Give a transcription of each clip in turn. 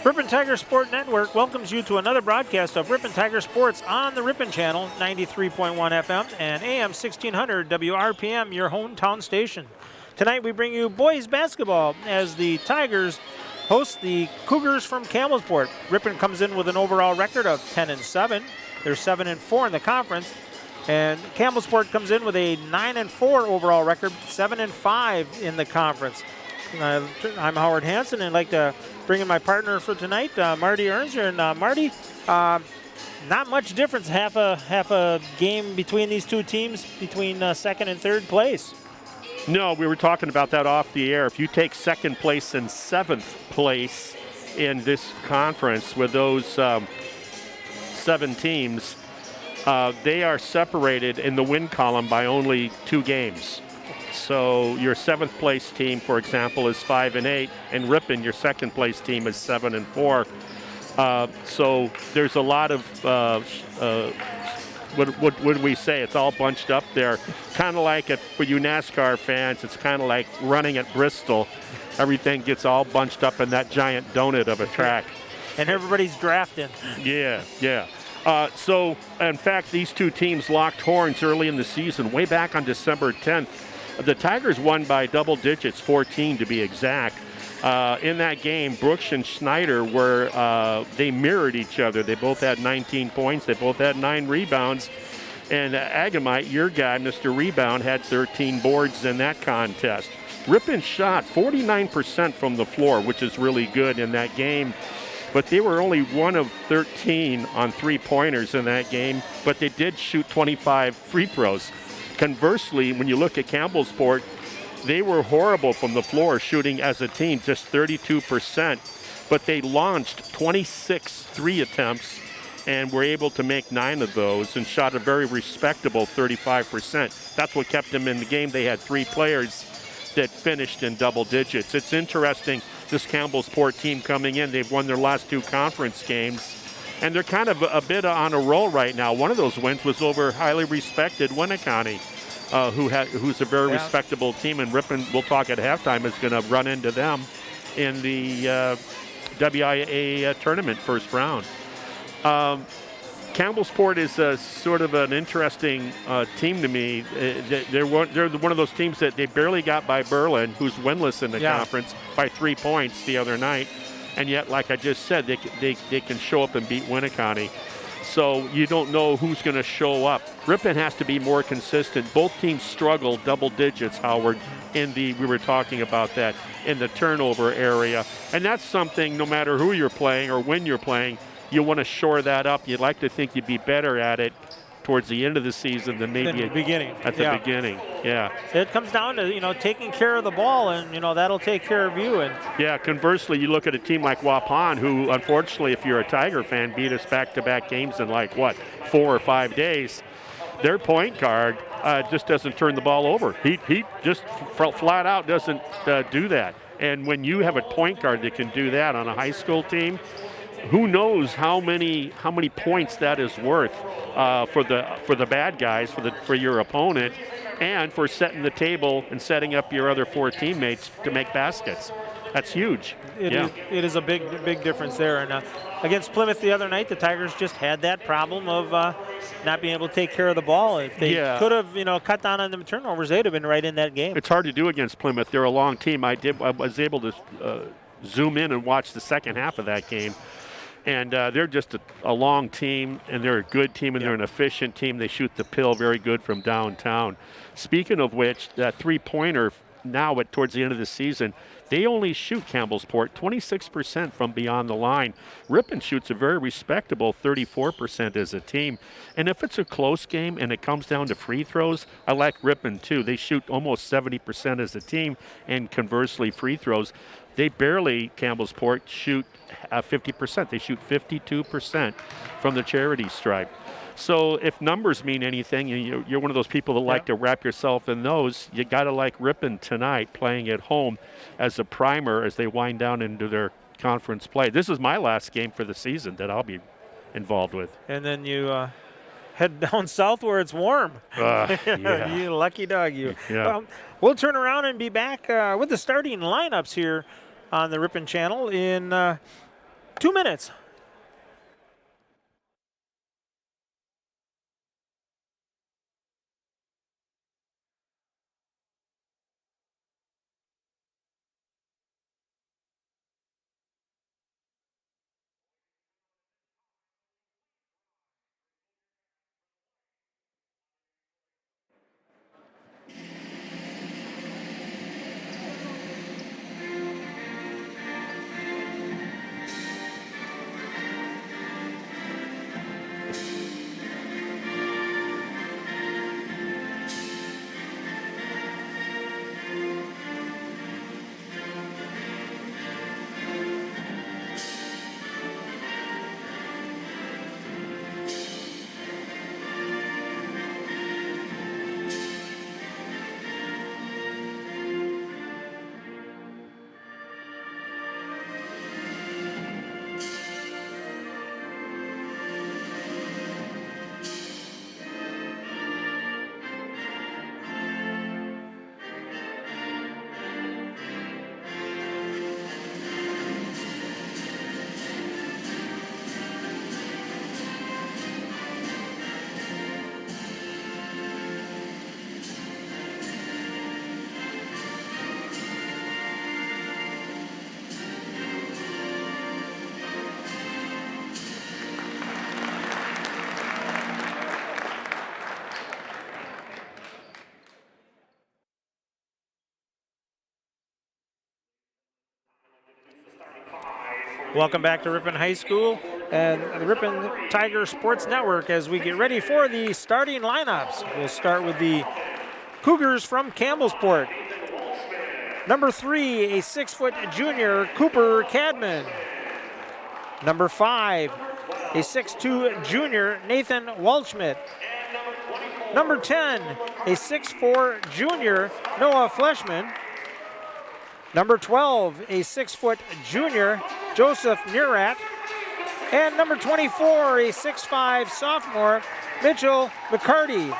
Ripon Tiger Sport Network welcomes you to another broadcast of Ripon Tiger Sports on the Ripon Channel, 93.1 FM and AM 1600 WRPM, your hometown station. Tonight we bring you boys basketball as the Tigers host the Cougars from Campbellsport. Ripon comes in with an overall record of 10-7. They're 7-4 in the conference. And Campbellsport comes in with a 9-4 overall record, 7-5 in the conference. I'm Howard Hansen, and I'd like to bring in my partner for tonight, Marty Ernzer. And Marty, not much difference, half a game between these two teams, between second and third place. No, we were talking about that off the air. If you take second place and seventh place in this conference with those 7 teams, they are separated in the win column by only 2 games. So your 7th place team, for example, is 5-8, and Ripon, your 2nd place team, is 7-4. So there's a lot of what would we say? It's all bunched up there. Kind of like for you NASCAR fans, it's kind of like running at Bristol. Everything gets all bunched up in that giant donut of a track. And everybody's drafting. Yeah. So, in fact, these two teams locked horns early in the season, way back on December 10th. The Tigers won by double digits, 14 to be exact. In that game, Brooks and Schneider they mirrored each other. They both had 19 points. They both had 9 rebounds. And Agamite, your guy, Mr. Rebound, had 13 boards in that contest. Ripon shot 49% from the floor, which is really good in that game. But they were only 1 of 13 on 3-pointers in that game, but they did shoot 25 free throws. Conversely, when you look at Campbellsport, they were horrible from the floor, shooting as a team just 32%, but they launched 26 3 attempts and were able to make 9 of those and shot a very respectable 35%. That's what kept them in the game. They had 3 players that finished in double digits. It's interesting, this Campbellsport team coming in, they've won their last 2 conference games, and they're kind of a bit on a roll right now. One of those wins was over highly respected Winneconne, who's a very respectable team, and Ripon, we'll talk at halftime, is going to run into them in the WIA tournament first round. Campbellsport is sort of an interesting team to me. They're one of those teams that they barely got by Berlin, who's winless in the conference, by 3 points the other night. And yet, like I just said, they can show up and beat Winneconne. So you don't know who's going to show up. Ripon has to be more consistent. Both teams struggle double digits, Howard, we were talking about that, in the turnover area. And that's something, no matter who you're playing or when you're playing, you want to shore that up. You'd like to think you'd be better at it towards the end of the season than maybe at the beginning. Yeah. It comes down to, taking care of the ball, and, that'll take care of you. And yeah, conversely, you look at a team like Ripon, who, unfortunately, if you're a Tiger fan, beat us back-to-back games in 4 or 5 days. Their point guard just doesn't turn the ball over. He just flat out doesn't do that. And when you have a point guard that can do that on a high school team, who knows how many points that is worth for the bad guys, for your opponent, and for setting the table and setting up your other 4 teammates to make baskets. That's huge. It is a big difference there. And against Plymouth the other night, the Tigers just had that problem of not being able to take care of the ball. If they could have, cut down on the turnovers, they'd have been right in that game. It's hard to do against Plymouth. They're a long team. I was able to zoom in and watch the second half of that game. And they're just a long team, and they're a good team, and they're an efficient team. They shoot the pill very good from downtown. Speaking of which, that 3-pointer now towards the end of the season, they only shoot, Campbellsport, 26% from beyond the line. Ripon shoots a very respectable 34% as a team. And if it's a close game and it comes down to free throws, I like Ripon too. They shoot almost 70% as a team, and conversely, free throws. They barely, Campbellsport, shoot 50%. They shoot 52% from the charity stripe. So if numbers mean anything, you're one of those people that like to wrap yourself in those, you got to like Ripon tonight playing at home as a primer as they wind down into their conference play. This is my last game for the season that I'll be involved with. And then you head down south where it's warm. You lucky dog, you. Yeah. We'll turn around and be back with the starting lineups here on the Ripon channel in 2 minutes. Welcome back to Ripon High School and the Ripon Tiger Sports Network as we get ready for the starting lineups. We'll start with the Cougars from Campbellsport. Number 3, a 6-foot junior, Cooper Cadman. Number 5, a 6'2 junior, Nathan Waldschmidt. Number 10, a 6'4 junior, Noah Fleshman. Number 12, a 6-foot junior, Joseph Murat. And number 24, a 6'5 sophomore, Mitchell McCarty.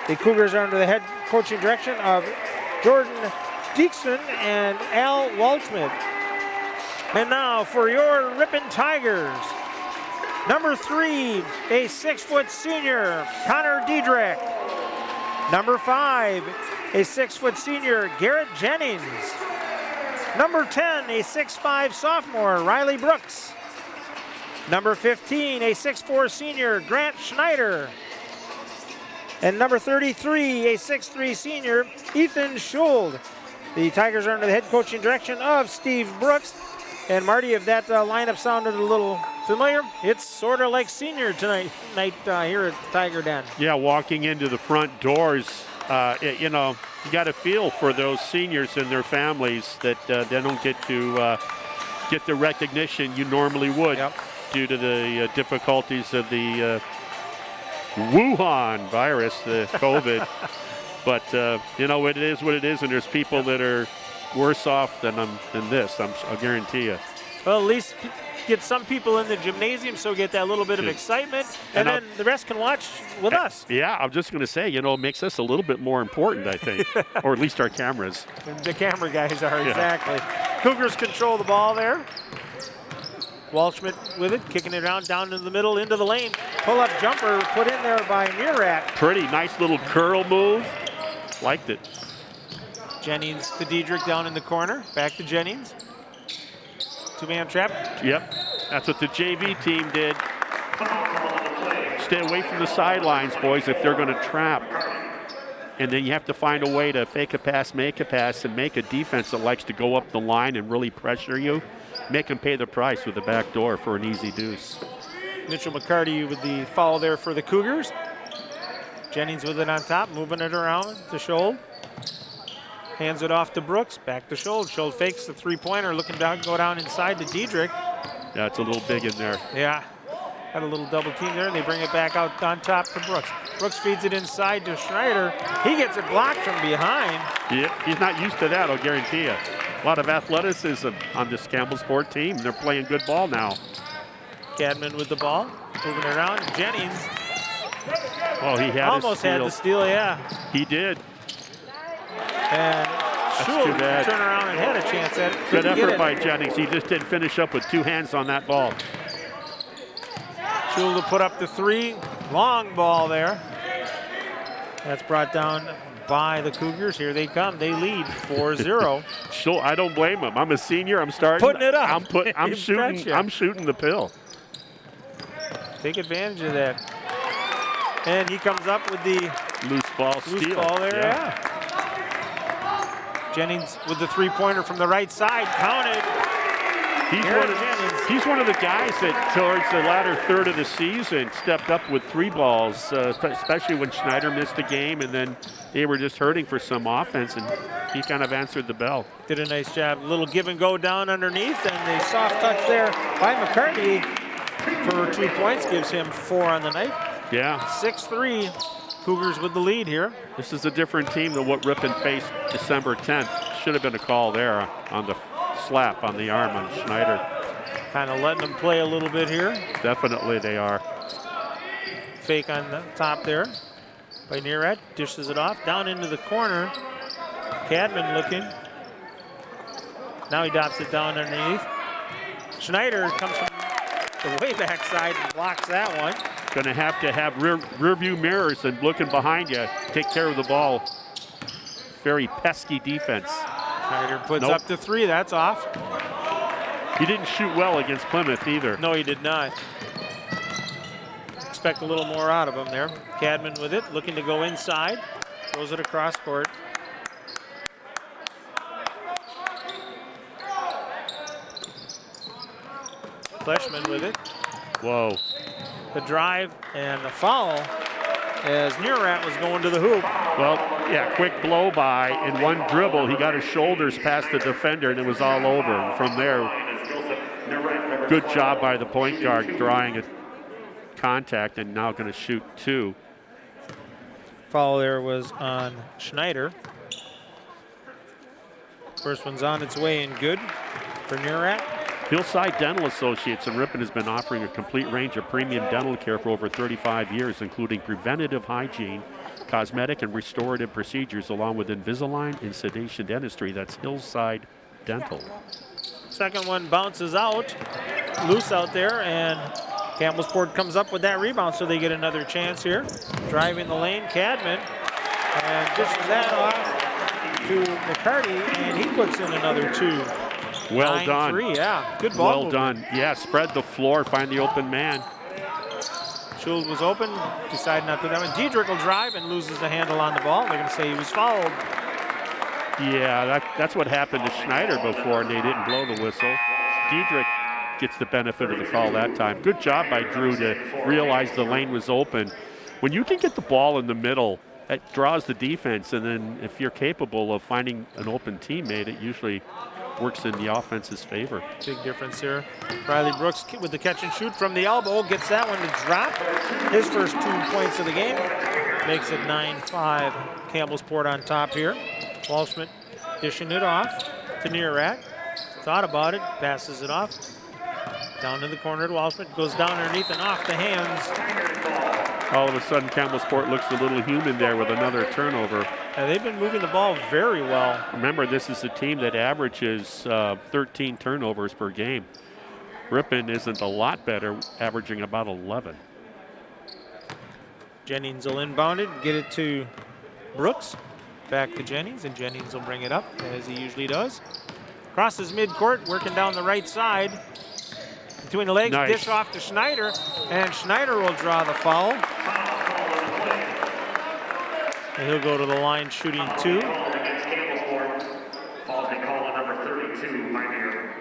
The Cougars are under the head coaching direction of Jordan Deekson and Al Waldschmidt. And now for your Ripon Tigers. Number 3, a 6-foot senior, Connor Diedrich. Number 5, a 6-foot senior, Garrett Jennings. Number 10, a 6'5 sophomore, Riley Brooks. Number 15, a 6'4 senior, Grant Schneider. And number 33, a 6'3 senior, Ethan Schuld. The Tigers are under the head coaching direction of Steve Brooks. And Marty, if that lineup sounded a little familiar, it's sort of like senior tonight here at Tiger Den. Yeah, walking into the front doors, you got to feel for those seniors and their families that they don't get to get the recognition you normally would due to the difficulties of the Wuhan virus, the COVID. But, it is what it is, and there's people that are worse off than this, I'll guarantee you. Well, at least get some people in the gymnasium, so get that little bit of excitement, and then the rest can watch with us. Yeah, I'm just going to say, it makes us a little bit more important, I think, or at least our cameras. The camera guys are, exactly. Cougars control the ball there. Waldschmidt with it, kicking it around down into the middle, into the lane. Pull-up jumper put in there by Murat. Pretty nice little curl move. Liked it. Jennings to Diedrich down in the corner. Back to Jennings. Two-man trap. Yep, that's what the JV team did. Stay away from the sidelines, boys, if they're going to trap. And then you have to find a way to fake a pass, make a pass, and make a defense that likes to go up the line and really pressure you. Make them pay the price with the back door for an easy deuce. Mitchell McCarty with the foul there for the Cougars. Jennings with it on top, moving it around to Schold. Hands it off to Brooks, back to Schold. Schold fakes the three-pointer, looking down, go down inside to Diedrich. Yeah, it's a little big in there. Yeah, had a little double team there, and they bring it back out on top to Brooks. Brooks feeds it inside to Schneider. He gets it blocked from behind. Yeah, he's not used to that, I'll guarantee you. A lot of athleticism on this Campbellsport team. They're playing good ball now. Cadman with the ball, moving it around. Jennings. Oh, he had almost had the steal, yeah. He did. And Schul turned around and had a chance at it. Good effort by Jennings. He just didn't finish up with 2 hands on that ball. Schul to put up the 3. Long ball there. That's brought down by the Cougars. Here they come. They lead 4-0. Schul, I don't blame him. I'm a senior. I'm starting. Putting it up. I'm shooting. I'm shooting the pill. Take advantage of that. And he comes up with the loose ball steal. Ball there. Yeah. Jennings with the 3-pointer from the right side. Counted. He's one of the guys that towards the latter third of the season stepped up with 3 balls, especially when Schneider missed a game and then they were just hurting for some offense, and he kind of answered the bell. Did a nice job. Little give and go down underneath, and a soft touch there by McCartney for 2 points, gives him 4 on the night. Yeah. 6-3, Cougars with the lead here. This is a different team than what Ripon faced December 10th. Should have been a call there on the slap on the arm on Schneider. Kind of letting them play a little bit here. Definitely they are. Fake on the top there by Nearat. Dishes it off down into the corner. Cadman looking. Now he drops it down underneath. Schneider comes from the way back side and blocks that one. Going to have rear view mirrors and looking behind you. Take care of the ball. Very pesky defense. Schneider puts up the 3. That's off. He didn't shoot well against Plymouth either. No, he did not. Expect a little more out of him there. Cadman with it, looking to go inside. Throws it across court. Fleshman with it. Whoa. The drive and the foul as Nearat was going to the hoop. Well, yeah, quick blow by. In one dribble, he got his shoulders past the defender and it was all over. And from there, good job by the point guard drawing a contact and now going to shoot 2. Foul there was on Schneider. First one's on its way and good for Nearat. Hillside Dental Associates in Ripon has been offering a complete range of premium dental care for over 35 years, including preventative hygiene, cosmetic and restorative procedures, along with Invisalign and sedation dentistry. That's Hillside Dental. Second one bounces out, loose out there, and Campbellsport comes up with that rebound, so they get another chance here. Driving the lane, Cadman, and dishes that off to McCarty, and he puts in another 2. Well done. 9-3, yeah. Good ball. Well done. Yeah, spread the floor, find the open man. Schultz was open, decided not to. And Diedrich will drive and loses the handle on the ball. They're going to say he was fouled. Yeah, that's what happened to Schneider before, and they didn't blow the whistle. Diedrich gets the benefit of the call that time. Good job by Drew to realize the lane was open. When you can get the ball in the middle, that draws the defense, and then if you're capable of finding an open teammate, it usually works in the offense's favor. Big difference here. Riley Brooks with the catch and shoot from the elbow, gets that one to drop. His first 2 points of the game. Makes it 9-5. Campbellsport on top here. Walshman dishing it off to Nearat. Thought about it, passes it off. Down in the corner to Walshman, goes down underneath and off the hands. All of a sudden, Campbellsport looks a little human there with another turnover. They've been moving the ball very well. Remember, this is a team that averages 13 turnovers per game. Ripon isn't a lot better, averaging about 11. Jennings will inbound it, get it to Brooks. Back to Jennings, and Jennings will bring it up, as he usually does. Crosses midcourt, working down the right side. Between the legs, nice. Dish off to Schneider, and Schneider will draw the foul. And he'll go to the line shooting 2. Foul be called on number 32, Pioneer.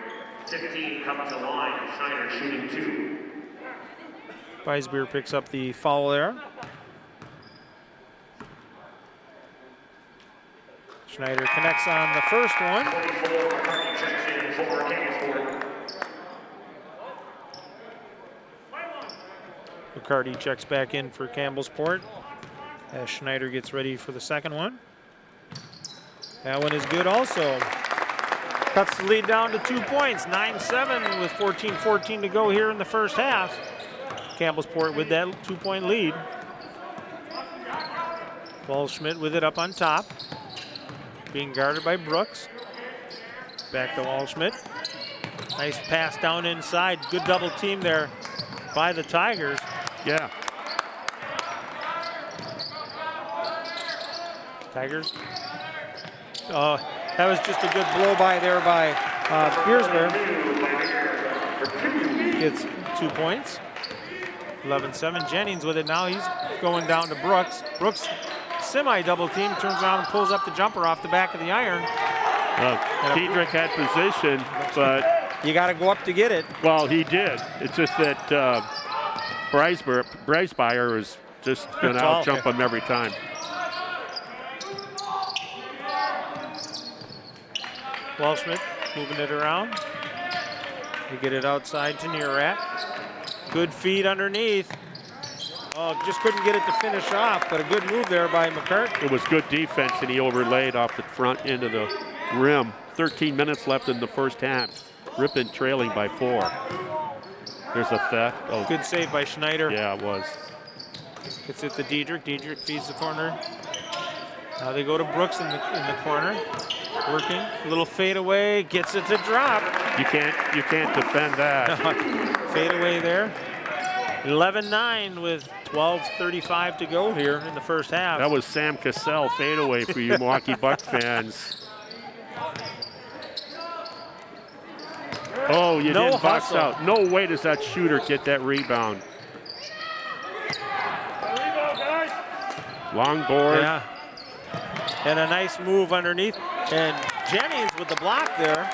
15 comes to line, Schneider shooting 2. Weisbeer picks up the foul there. Schneider connects on the first one. 44, McCartney checks in for Campbellsport. McCarty checks back in for Campbellsport as Schneider gets ready for the second one. That one is good also. Cuts the lead down to 2 points, 9-7 with 14-14 to go here in the first half. Campbellsport with that 2-point lead. Waldschmidt with it up on top. being guarded by Brooks. Back to Waldschmidt. Nice pass down inside. Good double team there by the Tigers. Yeah. Tigers. Oh, that was just a good blow by there by Biersberg. Gets 2 points. 11-7. Jennings with it now. He's going down to Brooks. Brooks semi-double team, turns around and pulls up the jumper off the back of the iron. Diedrich had position, but you got to go up to get it. Well, he did. It's just that Breisbeier is just going to out-jump him every time. Waldschmidt moving it around. We get it outside to Neurath. Good feed underneath. Oh, just couldn't get it to finish off, but a good move there by McCartney. It was good defense, and he overlaid off the front end of the rim. 13 minutes left in the first half. Ripon trailing by 4. There's a theft. Oh, good save by Schneider. Yeah, it was. It's at the Diedrich. Diedrich feeds the corner. Now they go to Brooks in the corner. Working, a little fade away, gets it to drop. You can't defend that. Fade away there. 11-9 with 12:35 to go here in the first half. That was Sam Cassell fade away for you Milwaukee Bucks fans. Oh, you didn't box out. No way does that shooter get that rebound. Long board. Yeah. And a nice move underneath. And Jennings with the block there.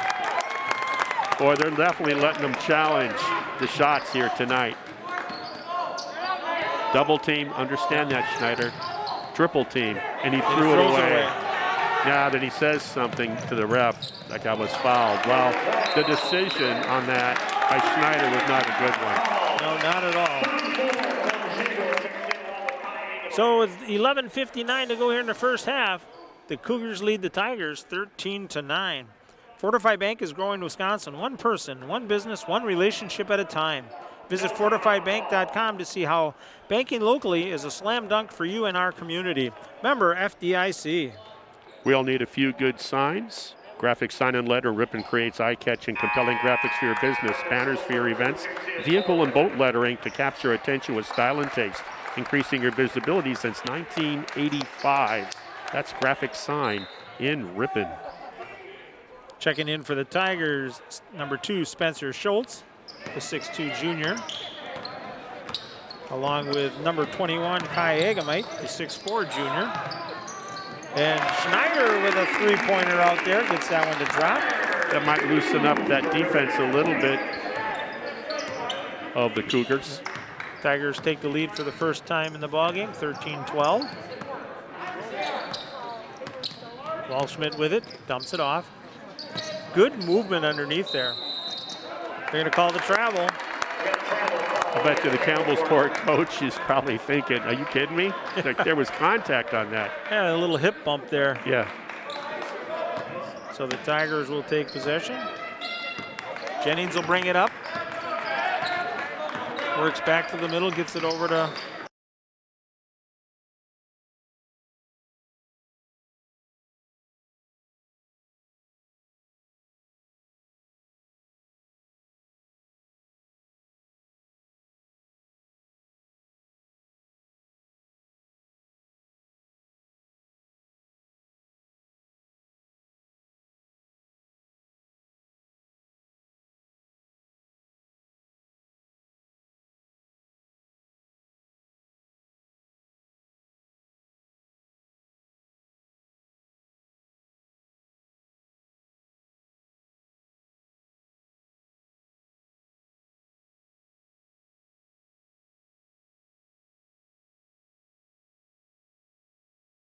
Boy, they're definitely letting them challenge the shots here tonight. Double team, understand that, Schneider. Triple team, and he threw it away. Yeah, then he says something to the ref, that guy was fouled. Well, the decision on that by Schneider was not a good one. No, not at all. So with 11:59 to go here in the first half, the Cougars lead the Tigers 13-9. Fortify Bank is growing Wisconsin, one person, one business, one relationship at a time. Visit fortifiedbank.com to see how banking locally is a slam dunk for you and our community. Member FDIC. We all need a few good signs. Graphic sign and letter. Ripon creates eye-catching, compelling graphics for your business, banners for your events, vehicle and boat lettering to capture attention with style and taste, increasing your visibility since 1985. That's graphic sign in Ripon. Checking in for the Tigers, number 2, Spencer Schultz, the 6'2 junior, along with number 21, Kai Agamite, the 6'4 junior. And Schneider with a three-pointer out there, gets that one to drop. That might loosen up that defense a little bit of the Cougars. Tigers take the lead for the first time in the ballgame, 13-12. Waldschmidt with it, dumps it off. Good movement underneath there. They're going to call the travel. I bet you the Campbellsport coach is probably thinking, are you kidding me? Like there was contact on that. Yeah, a little hip bump there. Yeah. So the Tigers will take possession. Jennings will bring it up. Works back to the middle, gets it over to